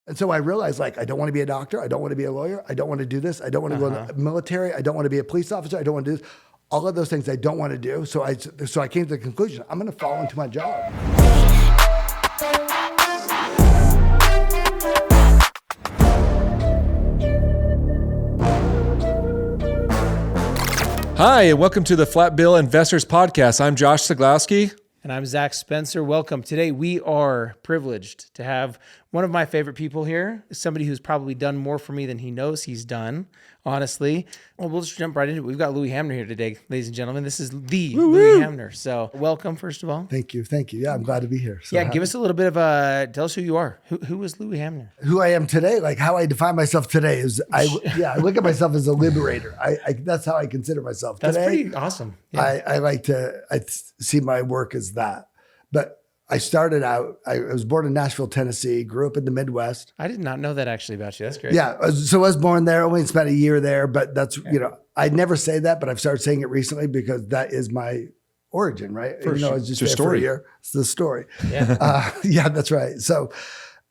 And so I realized, like, I don't want to be a doctor. I don't want to be a lawyer. I don't want to do this. I don't want to go in the military. I don't want to be a police officer. I don't want to do this. All of those things I don't want to do. So I came to the conclusion, I'm going to fall into my job. Hi, and welcome to the Flat Bill Investors Podcast. I'm Josh Siglowski. And I'm Zach Spencer. Welcome. Today, we are privileged to have one of my favorite people here, somebody who's probably done more for me than he knows he's done, honestly. Well, we'll just jump right into it. We've got Louis Hamner here today, ladies and gentlemen. This is the Louis Hamner. So welcome, first of all. Thank you. Yeah, I'm glad to be here. So give us a little bit of tell us who you are. Who is Louis Hamner? Who I am today, like how I define myself today is, I look at myself as a liberator. That's how I consider myself That's today. Pretty awesome. Yeah. I see my work as that. But I started out, I was born in Nashville, Tennessee, grew up in the Midwest. I did not know that actually about you. That's great. Yeah. So I was born there, only spent a year there, but that's, I never say that, but I've started saying it recently because that is my origin, right? It's just your story. For a year. It's the story. Yeah. That's right. So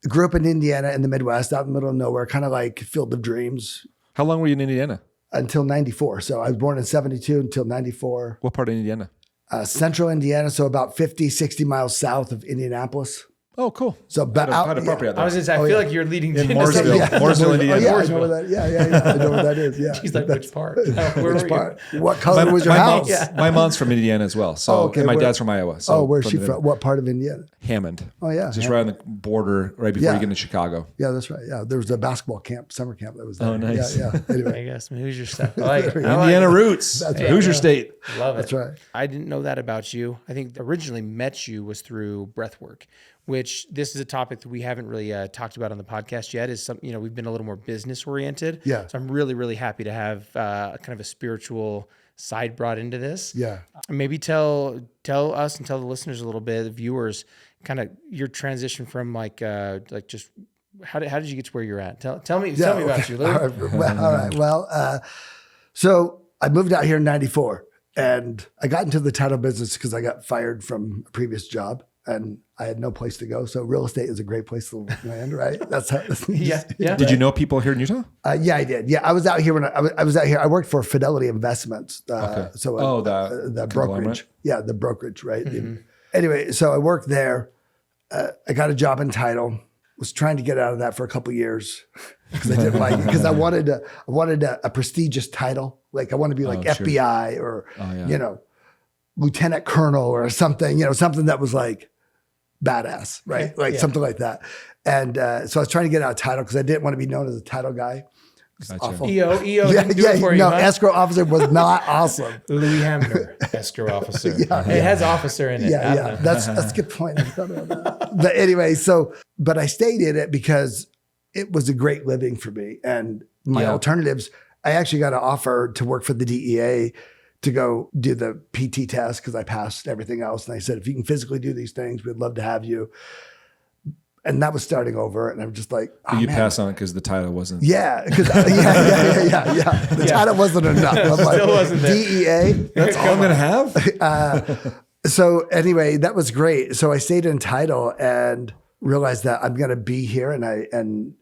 grew up in Indiana in the Midwest, out in the middle of nowhere, kind of like Field of Dreams. How long were you in Indiana? Until 94. So I was born in 72 until 94. What part of Indiana? Central Indiana, so about 50, 60 miles south of Indianapolis. Oh, cool. So, but How appropriate. I was just, I feel like you're leading in to Mooresville, Mooresville, Indiana. I know where that. Yeah. I know where that is. Yeah. She's like, which part? Which part? What color was your house? My mom's from Indiana as well. So, and my dad's from Iowa. So where's she from? What part of Indiana? Hammond. Oh, yeah. Just right on the border, right before you get into Chicago. Yeah, that's right. Yeah, there was a basketball camp, summer camp that was there. Oh, nice. Yeah. Anyway, I guess. Who's your stuff? I like it. Indiana roots. That's right. Who's your state? Love it. That's right. I didn't know that about you. I think originally met you was through Breathwork, which this is a topic that we haven't really talked about on the podcast yet. Is something, we've been a little more business oriented. Yeah. So I'm really, really happy to have kind of a spiritual side brought into this. Yeah. Maybe tell us and tell the listeners a little bit, the viewers, kind of your transition from just how did you get to where you're at? Tell me about you. All right. Well, so I moved out here in 94 and I got into the title business because I got fired from a previous job and I had no place to go. So real estate is a great place to land, right? That's how. Yeah. Did you know people here in Utah? Yeah, I did. Yeah, I was out here when I was out here. I worked for Fidelity Investments. Okay. So the brokerage. Yeah, the brokerage, right? Mm-hmm. Anyway, so I worked there. I got a job in title. Was trying to get out of that for a couple of years because I didn't like it because I wanted a prestigious title. Like I wanted to be like FBI or lieutenant colonel or something. Something that was like badass, right? Okay. Like something like that. And so I was trying to get out of title because I didn't want to be known as a title guy. Gotcha. Awful. EO didn't do it for you, huh? Escrow officer was not awesome. Louis Hamner, escrow officer. It has officer in it. Yeah. That's a good point. I thought about that. But anyway, but I stayed in it because it was a great living for me. And my alternatives, I actually got an offer to work for the DEA to go do the PT test because I passed everything else. And they said, if you can physically do these things, we'd love to have you. And that was starting over. And I'm just like, you passed on it because the title wasn't. Yeah. The title wasn't enough. I'm like, Still wasn't there. DEA. That's all I'm going to have? So anyway, that was great. So I stayed in title and realized that I'm going to be here. And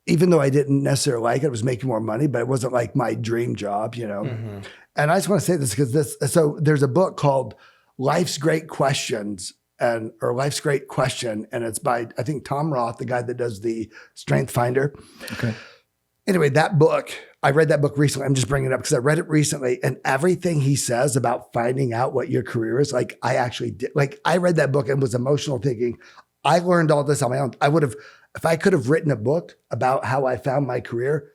even though I didn't necessarily like it, I was making more money, but it wasn't like my dream job, Mm-hmm. And I just want to say this because so there's a book called Life's Great Questions or Life's Great Question. And it's by, I think, Tom Roth, the guy that does the Strength Finder. Okay. Anyway, that book, I read that book recently. I'm just bringing it up because I read it recently and everything he says about finding out what your career is, like I actually did. Like I read that book and was emotional thinking, I learned all this on my own. If I could have written a book about how I found my career,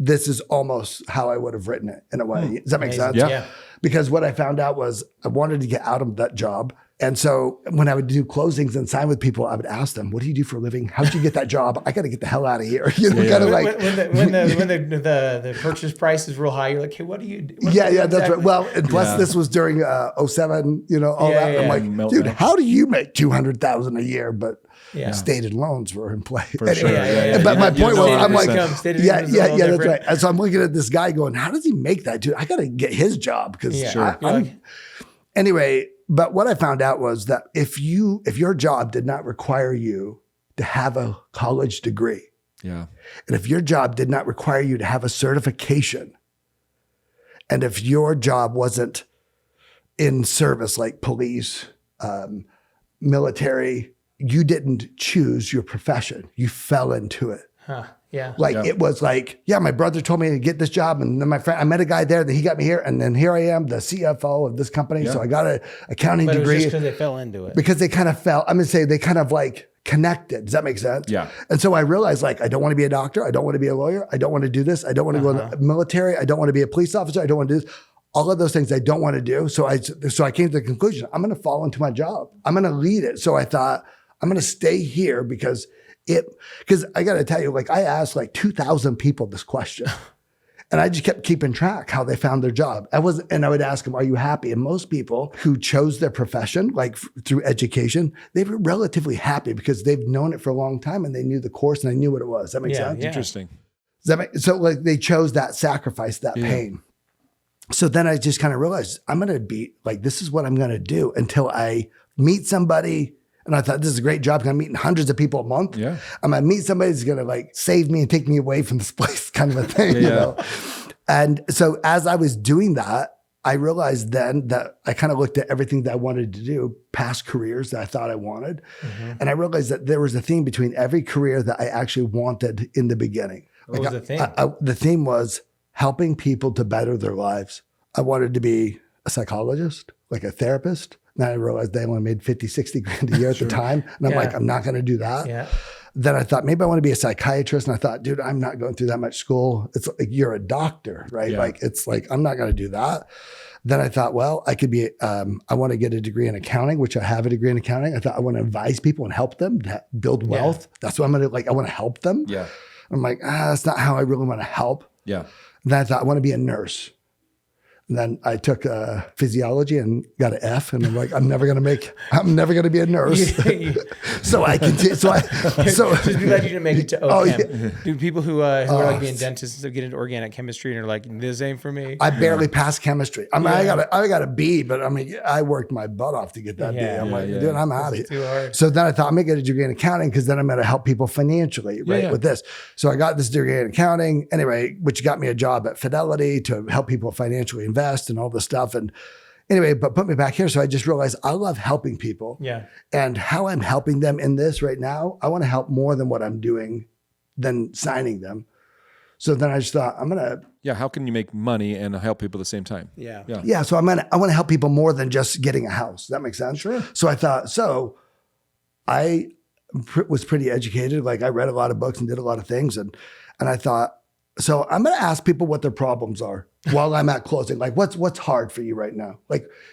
this is almost how I would have written it in a way. Does that make sense? Yeah. Because what I found out was I wanted to get out of that job. And so when I would do closings and sign with people, I would ask them, what do you do for a living? How'd you get that job? I got to get the hell out of here. Kind of like when the purchase price is real high, you're like, hey, what do you do? That's right. Well, and plus this was during 07, all that. I'm like, dude, how do you make $200,000 a year? But stated loans were in play. For sure. But my point was, I'm like, that's right. And so I'm looking at this guy going, how does he make that, dude? I got to get his job because anyway. But what I found out was that if your job did not require you to have a college degree. Yeah. And if your job did not require you to have a certification, and if your job wasn't in service like police, military, you didn't choose your profession. You fell into it. Huh. Yeah. It was like, my brother told me to get this job. And then I met a guy there, that he got me here. And then here I am, the CFO of this company. Yeah. So I got an accounting degree. But it was just because they fell into it. Because they kind of they kind of like connected. Does that make sense? Yeah. And so I realized I don't want to be a doctor. I don't want to be a lawyer. I don't want to do this. I don't want to go in the military. I don't want to be a police officer. I don't want to do this. All of those things I don't want to do. So I came to the conclusion, I'm going to fall into my job. I'm going to lead it. So I thought, I'm going to stay here because I got to tell you, I asked 2,000 people this question and I just kept keeping track how they found their job. I would ask them, are you happy? And most people who chose their profession, through education, they were relatively happy because they've known it for a long time and they knew the course and they knew what it was. Does that make sense? Yeah. Interesting. They chose that sacrifice, that pain. So then I just kind of realized I'm going to be this is what I'm going to do until I meet somebody. And I thought, this is a great job. I'm meeting hundreds of people a month. Yeah. I'm going to meet somebody who's going to save me and take me away from this place, kind of a thing, you know? And so as I was doing that, I realized then that I kind of looked at everything that I wanted to do, past careers that I thought I wanted. Mm-hmm. And I realized that there was a theme between every career that I actually wanted in the beginning. What was the theme? The theme was helping people to better their lives. I wanted to be a psychologist, a therapist. And I realized they only made 50, 60 grand a year at the time. And I'm I'm not going to do that. Yeah. Then I thought, maybe I want to be a psychiatrist. And I thought, dude, I'm not going through that much school. It's you're a doctor, right? Yeah. I'm not going to do that. Then I thought, well, I could be, I want to get a degree in accounting, which I have a degree in accounting. I thought I want to advise people and help them to build wealth. Yeah. That's what I'm going to, I want to help them. Yeah. I'm that's not how I really want to help. Yeah. And then I thought, I want to be a nurse. And then I took physiology and got an F, and I'm never going to be a nurse. So I continued. Just be glad you didn't make it to OChem. Do people who are being dentists get into organic chemistry and are this ain't for me? I barely passed chemistry. I got a B, but I worked my butt off to get that B. I'm dude, I'm out of here. Too hard. So then I thought I'm going to get a degree in accounting because then I'm going to help people financially, right? With this. So I got this degree in accounting anyway, which got me a job at Fidelity to help people financially invest and all this stuff. And anyway, but put me back here. So I just realized I love helping people. Yeah. And how I'm helping them in this right now, I want to help more than what I'm doing than signing them. So then I just thought how can you make money and help people at the same time? Yeah. So I want to help people more than just getting a house. Does that make sense? Sure. So I thought, I was pretty educated. I read a lot of books and did a lot of things. And I thought, so I'm going to ask people what their problems are while I'm at closing. What's hard for you right now?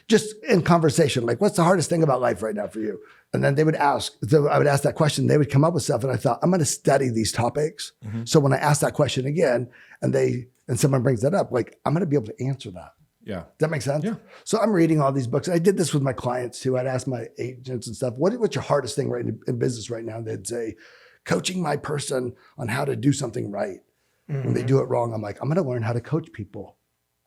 Just in conversation, what's the hardest thing about life right now for you? And then they would ask, so I would ask that question, they would come up with stuff. And I thought, I'm going to study these topics. Mm-hmm. So when I ask that question again, and someone brings that up, I'm going to be able to answer that. Yeah. Does that make sense? Yeah. So I'm reading all these books. I did this with my clients too. I'd ask my agents and stuff, what's your hardest thing right in business right now? And they'd say, coaching my person on how to do something right. Mm-hmm. When they do it wrong, I'm I'm going to learn how to coach people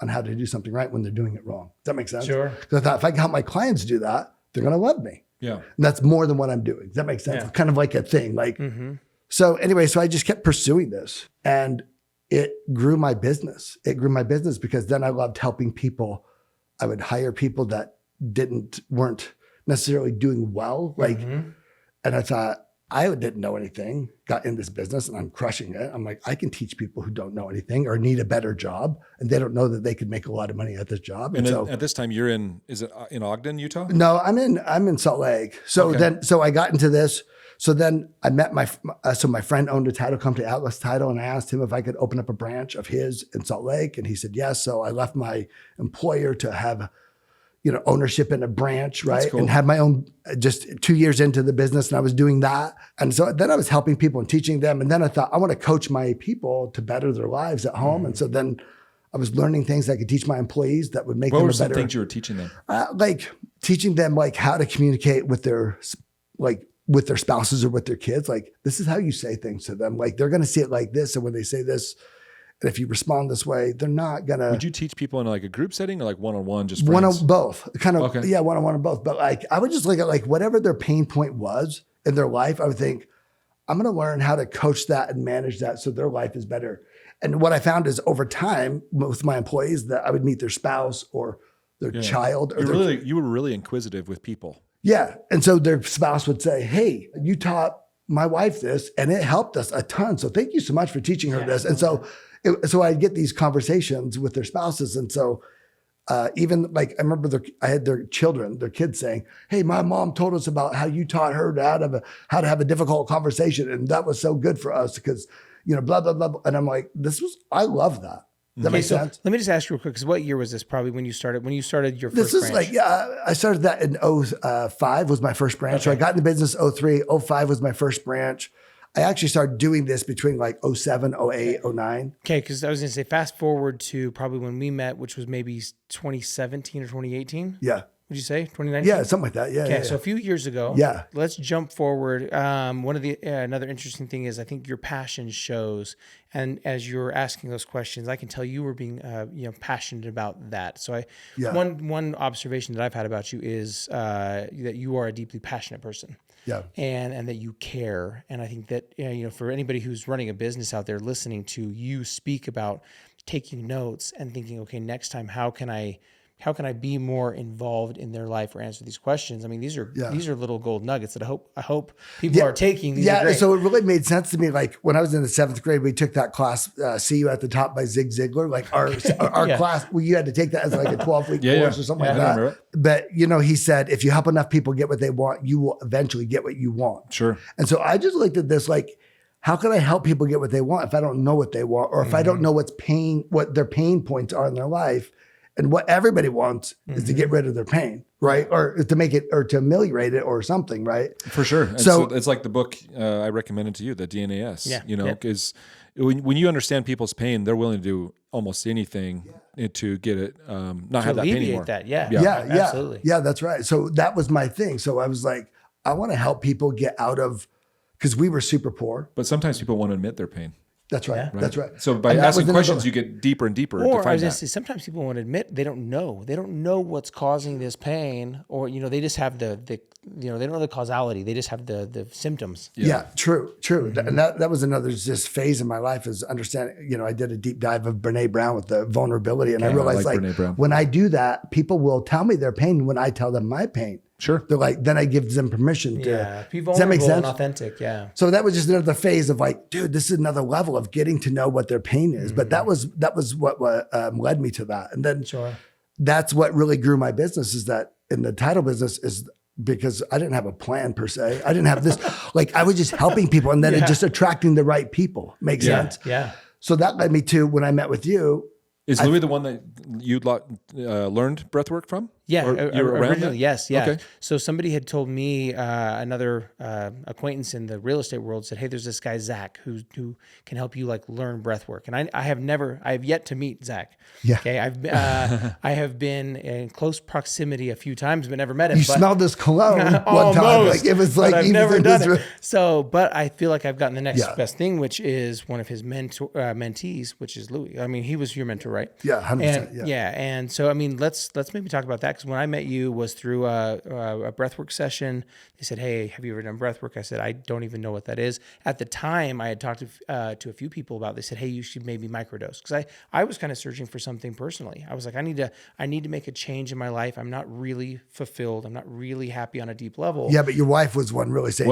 on how to do something right when they're doing it wrong. Does that make sense? Sure. Because I thought if I can help my clients do that, they're going to love me. Yeah. And that's more than what I'm doing. Does that make sense? Yeah. Kind of like a thing. So anyway, so I just kept pursuing this and it grew my business. It grew my business because then I loved helping people. I would hire people that weren't necessarily doing well. And I thought, I didn't know anything, got in this business and I'm crushing it. I'm I can teach people who don't know anything or need a better job and they don't know that they could make a lot of money at this job. And so, at this time you're is it in Ogden, Utah? No, I'm in Salt Lake. So so I got into this. So then I met my friend owned a title company, Atlas Title, and I asked him if I could open up a branch of his in Salt Lake. And he said, yes. So I left my employer to have ownership in a branch, right? Cool. And had my own, just 2 years into the business and I was doing that. And so then I was helping people and teaching them. And then I thought, I want to coach my people to better their lives at home. And so then I was learning things that I could teach my employees that would make them a better. What were some things you were teaching them? Teaching them how to communicate with their spouses or with their kids. This is how you say things to them. They're going to see it like this. And when they say this, and if you respond this way, they're not going to. Would you teach people in a group setting or one-on-one, just friends? Both. Kind of, one-on-one and both. But I would just look at whatever their pain point was in their life, I would think, I'm going to learn how to coach that and manage that so their life is better. And what I found is over time with my employees that I would meet their spouse or their child. Or you were really inquisitive with people. Yeah. And so their spouse would say, hey, you taught my wife this and it helped us a ton. So thank you so much for teaching her this. And so I'd get these conversations with their spouses. And so even like, I remember I had their kids saying, hey, my mom told us about how you taught her how to have a difficult conversation. And that was so good for us because, blah, blah, blah. And I'm like, I love that. Does that make sense? Let me just ask you real quick, because what year was this probably when you started your first This is branch? I started that in 2005 was my first branch. Okay. So I got into business 2003, 2005 was my first branch. I actually started doing this between like 2007, 2008, 2009. Okay, because I was going to say fast forward to probably when we met, which was maybe 2017 or 2018. Yeah. Would you say 2019? Yeah, something like that. Yeah. Okay, yeah, so a few years ago. Yeah. Let's jump forward. One of the another interesting thing is I think your passion shows, and as you're asking those questions, I can tell you were being passionate about that. So one observation that I've had about you is that you are a deeply passionate person. Yeah. And that you care. And I think that for anybody who's running a business out there listening to you speak about taking notes and thinking, okay, next time how can I be more involved in their life or answer these questions? I mean, these are little gold nuggets that I hope people are taking. These are great. So it really made sense to me. Like when I was in the 7th grade, we took that class, See You at the Top by Zig Ziglar. Like our class, you had to take that as like a 12-week course or something like that. But he said, if you help enough people get what they want, you will eventually get what you want. Sure. And so I just looked at this like, how can I help people get what they want if I don't know what they want, or if I don't know what their pain points are in their life? And what everybody wants is to get rid of their pain, right? Or to make it, or to ameliorate it or something, right? For sure. So it's like the book I recommended to you, the DNAS, because when you understand people's pain, they're willing to do almost anything to get it, not have that pain anymore. Yeah, absolutely. Yeah, that's right. So that was my thing. So I was like, I want to help people get out of, because we were super poor. But sometimes people want to admit their pain. That's right. Yeah. That's right. So by asking questions, you get deeper and deeper. Or I was going to say, sometimes people won't admit they don't know. They don't know what's causing this pain, or they just have they don't know the causality. They just have the symptoms. Yeah, true. Mm-hmm. And that was another just phase in my life is understanding. I did a deep dive of Brene Brown with the vulnerability, and I realized like when I do that, people will tell me their pain when I tell them my pain. Sure. They're like, then I give them permission to be vulnerable. Does that make sense? And authentic. Yeah. So that was just another phase of like, dude, this is another level of getting to know what their pain is. Mm-hmm. But that was what led me to that. And then that's what really grew my business, is that in the title business is because I didn't have a plan per se. I didn't have this, like I was just helping people and then it just attracting the right people. Makes sense? Yeah. So that led me to when I met with you. Is Louis the one that you learned breathwork from? Yeah, originally, yes, yeah. Okay. So somebody had told me, another acquaintance in the real estate world said, hey, there's this guy, Zach, who can help you like learn breathwork. And I have yet to meet Zach. Yeah. Okay. I have been in close proximity a few times, but never met him. You smelled this cologne one time. Like it was like, I've never done it. So, but I feel like I've gotten the next best thing, which is one of his mentees, which is Louis. I mean, he was your mentor, right? Yeah, 100%. Yeah. And so, I mean, let's maybe talk about that. Because when I met you was through a breathwork session. They said, hey, have you ever done breathwork? I said, I don't even know what that is. At the time, I had talked to a few people about it. They said, hey, you should maybe microdose. Because I was kind of searching for something personally. I was like, I need to make a change in my life. I'm not really fulfilled. I'm not really happy on a deep level. Yeah, but your wife was one really saying,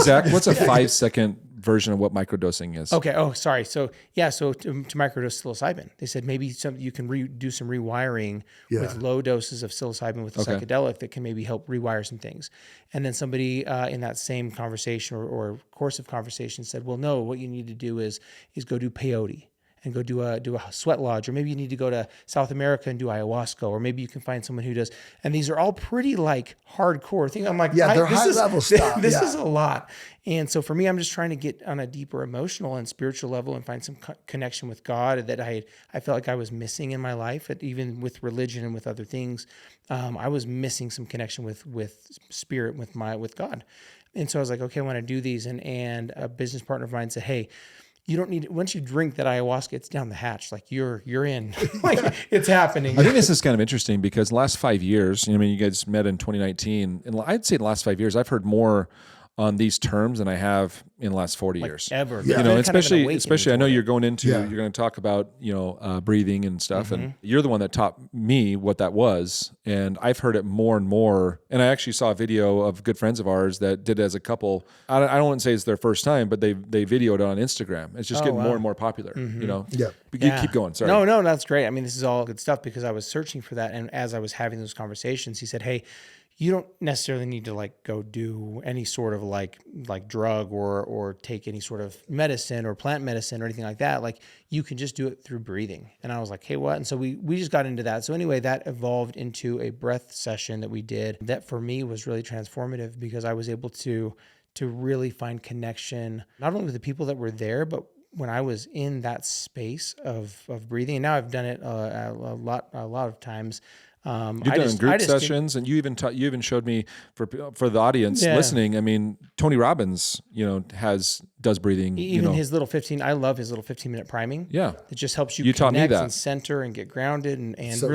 Zach, what's a 5-second version of what microdosing is? Okay. Oh, sorry. So to microdose psilocybin, they said maybe you can do some rewiring with low doses of psilocybin with a psychedelic that can maybe help rewire some things. And then somebody in that same conversation or course of conversation said, well, no, what you need to do is go do peyote and go do a sweat lodge, or maybe you need to go to South America and do ayahuasca, or maybe you can find someone who does. And these are all pretty like hardcore things. I'm like, they're high level stuff. This is a lot. And so for me, I'm just trying to get on a deeper emotional and spiritual level and find some connection with God that I felt like I was missing in my life. Even with religion and with other things, I was missing some connection with spirit, with God. And so I was like, okay, I want to do these. And a business partner of mine said, hey, you don't need, once you drink that ayahuasca, it's down the hatch. Like you're in, like it's happening. I think this is kind of interesting because the last 5 years, you guys met in 2019, and I'd say the last 5 years, I've heard more on these terms than I have in the last 40 years. Ever. Yeah. You know, It's been kind of an especially I know awakening you're going into, Yeah. you're going to talk about, breathing and stuff. And you're the one that taught me what that was. And I've heard it more and more. And I actually saw a video of good friends of ours that did it as a couple. I don't want to say it's their first time, but they videoed it on Instagram. It's just getting more and more popular, you know? Yeah. But you keep going. Sorry. No, that's great. I mean, this is all good stuff because I was searching for that. And as I was having those conversations, he said, hey, you don't necessarily need to like go do any sort of like drug or take any sort of medicine or plant medicine or anything like that. Like you can just do it through breathing. And I was like, hey, what? And so we just got into that. So anyway, that evolved into a breath session that we did that for me was really transformative because I was able to really find connection, not only with the people that were there, but when I was in that space of breathing. And now I've done it a lot of times. You've done group sessions, and you even showed me for the audience listening. I mean, Tony Robbins, does breathing. Even his little 15. I love his little 15-minute priming. Yeah, it just helps you taught me connect that. and center and get grounded and So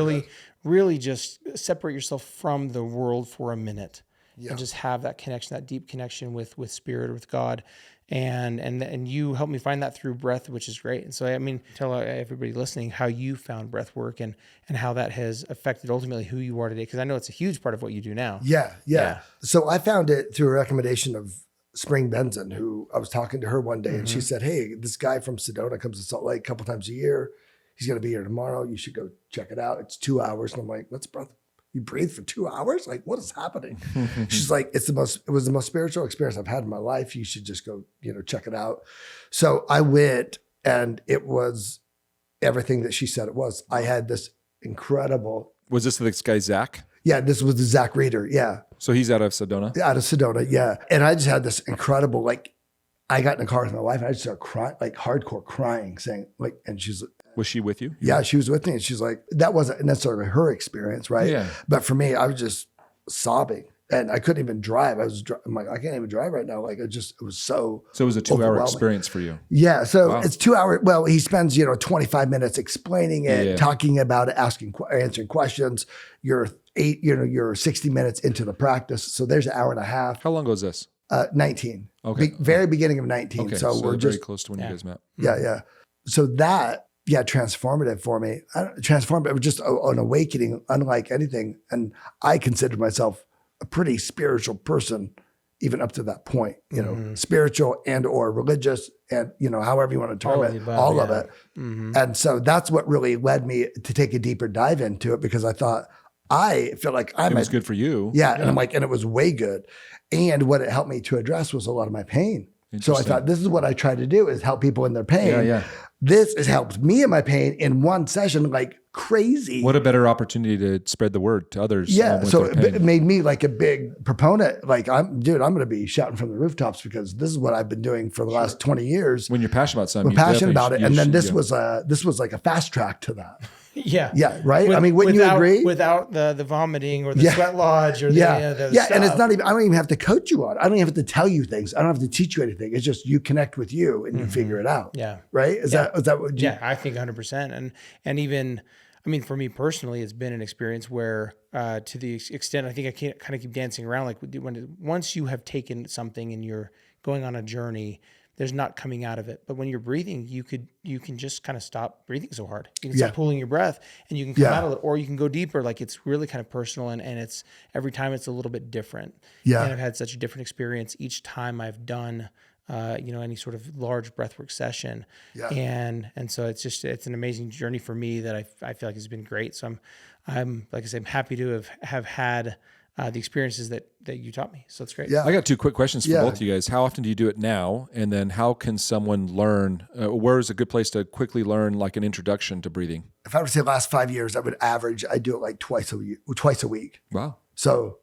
really just separate yourself from the world for a minute and just have that connection, that deep connection with spirit or with God. And you helped me find that through breath, which is great. And so, I mean, tell everybody listening how you found breath work and how that has affected ultimately who you are today. Because I know it's a huge part of what you do now. Yeah. So I found it through a recommendation of Spring Benson, who I was talking to her one day and she said, hey, this guy from Sedona comes to Salt Lake a couple times a year. He's going to be here tomorrow. You should go check it out. It's 2 hours. And I'm like, what's breath? You breathe for 2 hours? Like, what is happening? She's like, it was the most spiritual experience I've had in my life. You should just go, check it out. So I went and it was everything that she said it was. I had this incredible. Was this guy, Zach? Yeah, this was the Zach Reeder. Yeah. So he's out of Sedona? Out of Sedona. Yeah. And I just had this incredible, I got in the car with my wife and I just started crying, hardcore crying, saying and she's Was she with you? Yeah, she was with me. And she's like, that wasn't necessarily her experience, right? Yeah. But for me, I was just sobbing and I couldn't even drive. I'm like, I can't even drive right now. It was so. So it was a 2-hour experience for you. Yeah. So It's 2 hours. Well, he spends, 25 minutes explaining it, talking about it, answering questions. You're 60 minutes into the practice. So there's an hour and a half. How long ago is this? 19. Okay. Very beginning of 19. Okay. So we're very just close to when you guys met. Yeah. So that, transformative for me. Transformative, just an awakening, unlike anything. And I considered myself a pretty spiritual person, even up to that point. Spiritual and or religious, and however you want to term it, all of it. And so that's what really led me to take a deeper dive into it because I thought I feel like it was good for you. Yeah, and I'm like, and it was way good. And what it helped me to address was a lot of my pain. So I thought, this is what I try to do is help people in their pain. Yeah. This has helped me in my pain in one session like crazy. What a better opportunity to spread the word to others. Yeah. So it made me like a big proponent. Like I'm going to be shouting from the rooftops because this is what I've been doing for the last 20 years. When you're passionate about something, we're passionate about it. And then this was like a fast track to that. Yeah. Yeah. Right. Wouldn't you agree? Without the vomiting or the sweat lodge or the stuff. And it's not even, I don't even have to coach you on it. I don't even have to tell you things. I don't have to teach you anything. It's just you connect with you and you figure it out. Yeah. Right. Is that what you? Yeah, I think 100%. And even, for me personally, it's been an experience where to the extent, I think I can't kind of keep dancing around. Once you have taken something and you're going on a journey, there's not coming out of it. But when you're breathing, you can just kind of stop breathing so hard. You can stop pulling your breath and you can come out of it, or you can go deeper. It's really kind of personal and it's every time it's a little bit different. Yeah. And I've had such a different experience each time I've done any sort of large breathwork session. Yeah. And so it's an amazing journey for me that I feel like has been great. So I'm like I said, I'm happy to have had the experiences that you taught me. So it's great. Yeah. I got 2 quick questions for both of you guys. How often do you do it now? And then how can someone learn, where is a good place to quickly learn like an introduction to breathing? If I were to say the last 5 years, I do it like twice a week. Wow. So,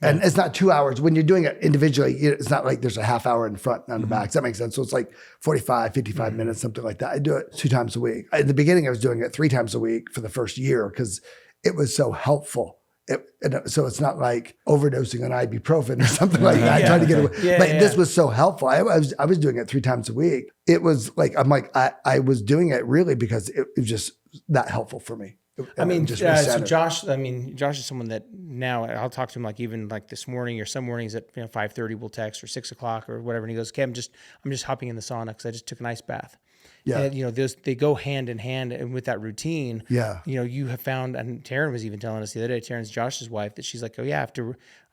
and it's not 2 hours. When you're doing it individually, it's not like there's a half hour in the front and on the back. Does that make sense? So it's like 45, 55 minutes, something like that. I do it 2 times a week. In the beginning, I was doing it 3 times a week for the first year because it was so helpful. So it's not like overdosing on ibuprofen or something like that, trying to get away. This was so helpful. I was doing it 3 times a week. It was like, I was doing it really because it was just that helpful for me. I mean, just so recenter. Josh is someone that now I'll talk to him like even like this morning or some mornings at 5:30 we'll text or 6:00 or whatever. And he goes, okay, I'm just hopping in the sauna because I just took an ice bath. Yeah. And, they go hand in hand, and with that routine, Yeah. You have found, and Taryn was even telling us the other day, Taryn's Josh's wife, that she's like, oh yeah,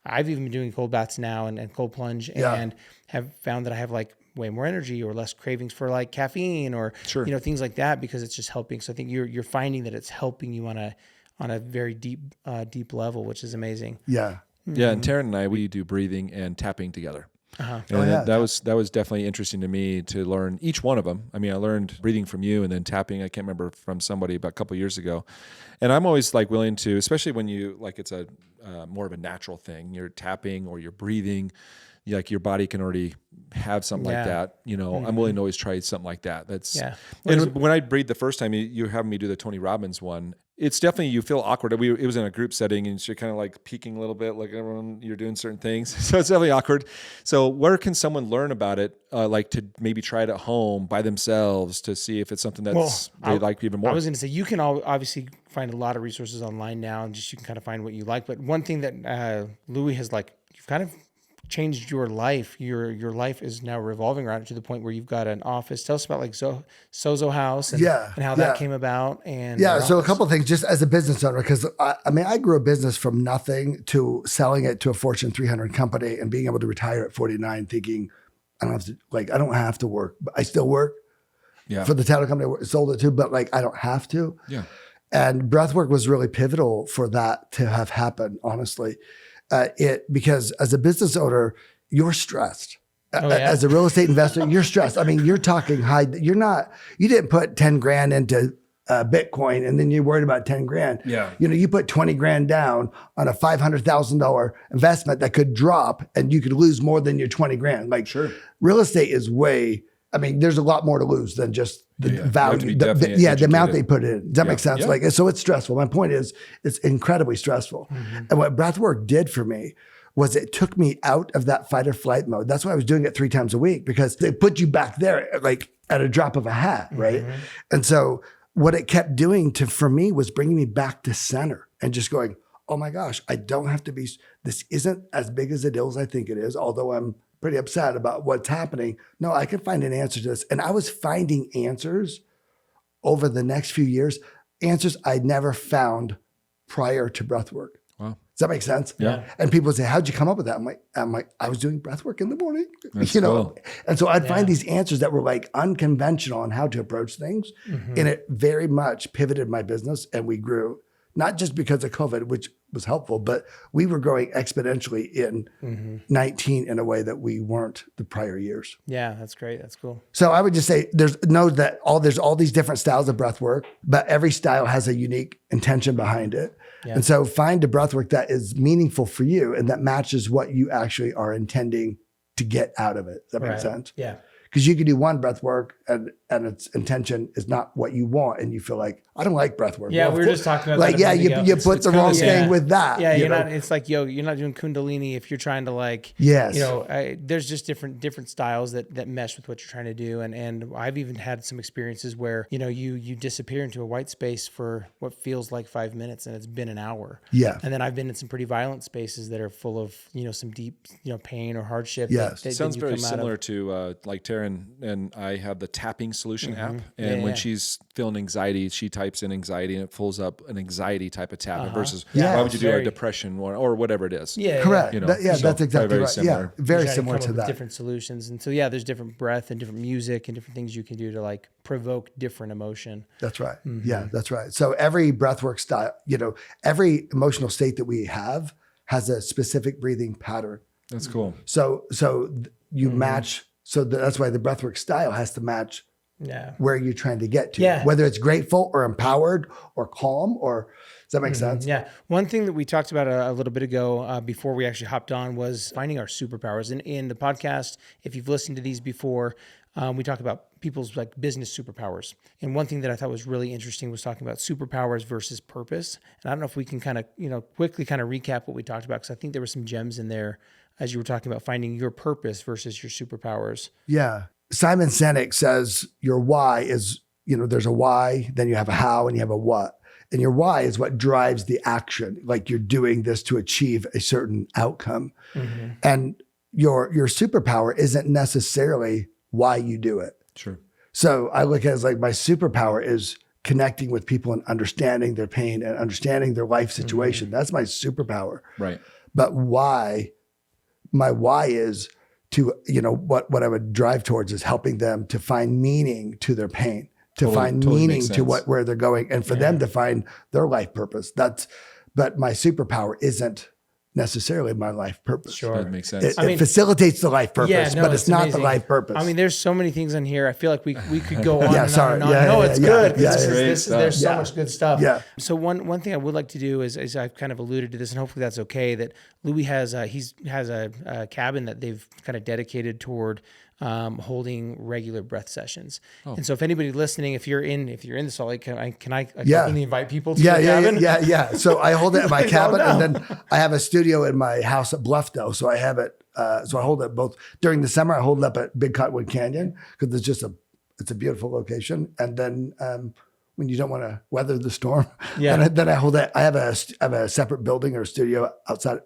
I've even been doing cold baths now and cold plunge and have found that I have like way more energy or less cravings for like caffeine or, things like that, because it's just helping. So I think you're finding that it's helping you on a very deep level, which is amazing. Yeah. Yeah. And Taryn and I, we do breathing and tapping together. Uh-huh. And that was definitely interesting to me to learn each one of them. I mean, I learned breathing from you and then tapping, I can't remember, from somebody about a couple of years ago. And I'm always like willing to, especially when you like it's a more of a natural thing, you're tapping or you're breathing, like your body can already have something like that. I'm willing to always try something like that. And when I breathed the first time, you have me do the Tony Robbins one. It's definitely, you feel awkward. It was in a group setting and you're kind of like peeking a little bit, like everyone, you're doing certain things. So it's definitely awkward. So where can someone learn about it? Like to maybe try it at home by themselves to see if it's something that's they like even more. I was going to say, you can obviously find a lot of resources online now and you can kind of find what you like. But one thing that Louis has you've kind of changed your life. Your life is now revolving around it to the point where you've got an office. Tell us about like Sozo House and how that came about. And so a couple of things just as a business owner, because I grew a business from nothing to selling it to a Fortune 300 company and being able to retire at 49 thinking I don't have to work, but I still work for the title company I sold it to, but I don't have to. Yeah. And Breathwork was really pivotal for that to have happened, honestly. Because as a business owner, you're stressed. As a real estate investor, you're stressed. I mean, you're talking high. You didn't put 10 grand into Bitcoin and then you're worried about 10 grand. Yeah. You put 20 grand down on a $500,000 investment that could drop and you could lose more than your 20 grand. Real estate is there's a lot more to lose than just the value. The amount they put in. Does that make sense? Yeah. So it's stressful. My point is, it's incredibly stressful. Mm-hmm. And what Breathwork did for me was it took me out of that fight or flight mode. That's why I was doing it 3 times a week, because they put you back there at a drop of a hat, right? Mm-hmm. And so what it kept doing for me was bringing me back to center and just going, oh my gosh, I don't have to be, this isn't as big as it is I think it is, although I'm pretty upset about what's happening. No, I can find an answer to this. And I was finding answers over the next few years, answers I'd never found prior to Breathwork. Wow. Does that make sense? Yeah. And people would say, how'd you come up with that? I'm like, I was doing Breathwork in the morning, That's cool. And so I'd find these answers that were unconventional on how to approach things. Mm-hmm. And it very much pivoted my business and we grew, not just because of COVID, which was helpful, but we were growing exponentially in 19 in a way that we weren't the prior years. Yeah, that's great. That's cool. So I would just say there's all these different styles of breath work, but every style has a unique intention behind it. Yeah. And so find a breath work that is meaningful for you and that matches what you actually are intending to get out of it. Does that make sense? Yeah. Because you could do one breath work and its intention is not what you want. And you feel like, I don't like breath work. Yeah, we were just talking about that. You put the wrong thing with that. Yeah, it's like, you're not doing Kundalini if you're trying to there's just different styles that mesh with what you're trying to do. And I've even had some experiences where, you disappear into a white space for what feels like 5 minutes and it's been an hour. Yeah. And then I've been in some pretty violent spaces that are full of, some deep, pain or hardship. Yes. It sounds very similar to like Taryn and I have the tapping solution app. And when she's feeling anxiety, she types in anxiety and it pulls up an anxiety type of tap versus why would you do a depression or whatever it is. Yeah. Correct. That's exactly right. Similar. Yeah. Very similar to that. Different solutions. And so, there's different breath and different music and different things you can do to provoke different emotion. That's right. Mm-hmm. Yeah, that's right. So every breathwork style, every emotional state that we have has a specific breathing pattern. That's cool. So you match. So that's why the breathwork style has to match where you're trying to get to, whether it's grateful or empowered or calm or, does that make sense? Yeah. One thing that we talked about a little bit ago before we actually hopped on was finding our superpowers. And in the podcast, if you've listened to these before, we talk about people's business superpowers. And one thing that I thought was really interesting was talking about superpowers versus purpose. And I don't know if we can kind of, quickly kind of recap what we talked about, because I think there were some gems in there as you were talking about finding your purpose versus your superpowers. Yeah. Simon Sinek says your why is, there's a why, then you have a how, and you have a what. And your why is what drives the action. Like you're doing this to achieve a certain outcome. And your superpower isn't necessarily why you do it. Sure. So I look at it as like my superpower is connecting with people and understanding their pain and understanding their life situation. That's my superpower. Right. But my why is to, what I would drive towards is helping them to find meaning to their pain, to find meaning to where they're going, and for them to find their life purpose. But my superpower isn't necessarily my life purpose. Sure. That makes sense. It facilitates the life purpose, but it's not amazing. the life purpose. I mean, there's so many things in here. I feel like we could go on and sorry. on and on. Yeah, No, yeah, it's yeah, good. yeah, There's so much good stuff. Yeah. So one thing I would like to do is I've kind of alluded to this, and hopefully that's okay, that Louis has a cabin that they've kind of dedicated toward holding regular breath sessions. And so if anybody listening, if you're in the Salt Lake, can I openly invite people to the cabin? Yeah. So I hold it at my cabin, and then I have a studio in my house at Bluffdale. So I have it. So I hold it both during the summer. I hold it up at Big Cottonwood Canyon because it's a beautiful location. And then when you don't want to weather the storm, then I hold it. I have a separate building or studio outside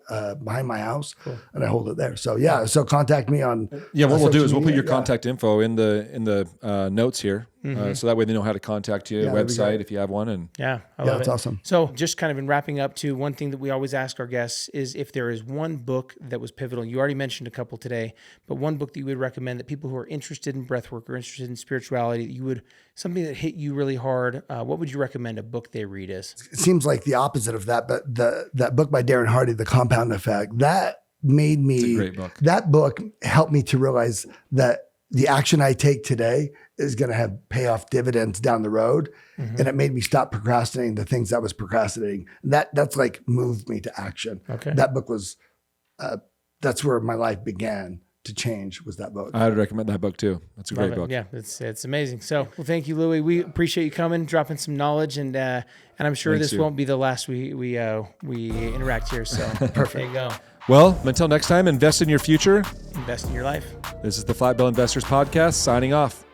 behind my house, and I hold it there. So so contact me on. What we'll do is we'll put your contact info in the notes here, so that way they know how to contact you. Website if you have one, and I love it's it. awesome. So just kind of in wrapping up, too, one thing that we always ask our guests is if there is one book that was pivotal. You already mentioned a couple today, but one book that you would recommend that people who are interested in breathwork or interested in spirituality, something that hit you really hard. What would you recommend a book they read is? It seems like the opposite of that, but that book by Darren Hardy, The Compound Effect, that made me. It's a great book. That book helped me to realize that the action I take today is going to have payoff dividends down the road. And it made me stop procrastinating the things I was procrastinating. That's like moved me to action. Okay. That book was, that's where my life began to change, was that book. I would recommend that book too. That's a great book. Yeah, it's amazing. So, well, thank you, Louis. We appreciate you coming, dropping some knowledge, and I'm sure Thanks, this won't be the last we interact here. So, perfect. There you go. Well, until next time, invest in your future. Invest in your life. This is the Flat Bill Investors Podcast signing off.